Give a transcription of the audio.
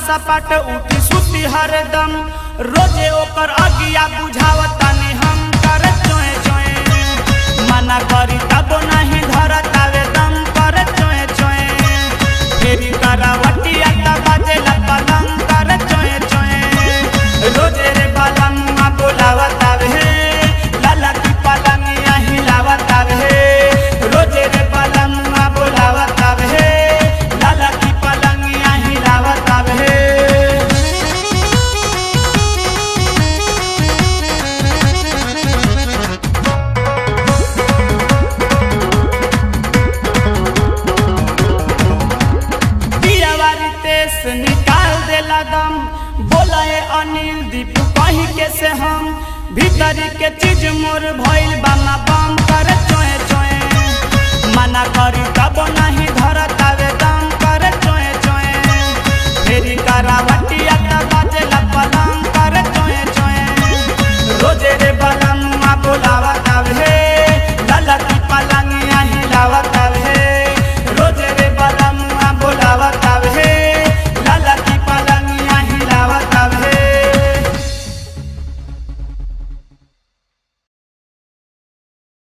सपाट उठी सुती हरदम रोजे ओकर अगिया बुझावतानी हम कर चोए चोए मना करी तब नहीं धरतावे दम कर चोए चोए फेरी करावटिया तब बाजेला पलंग कर चोए चोए रोजे रे पलंग बोलावतावे लाला की पलंगिया हिलावतावे रोजे रे पलंग बोलावतावे लाला की पलंगिया हिलावतावे। निकाल देला दम बोला है अनिल दीपू कहीं के से हम भीतरी के चीज मोर भइल बामा बम कर चोए चोए मना करी तब नहीं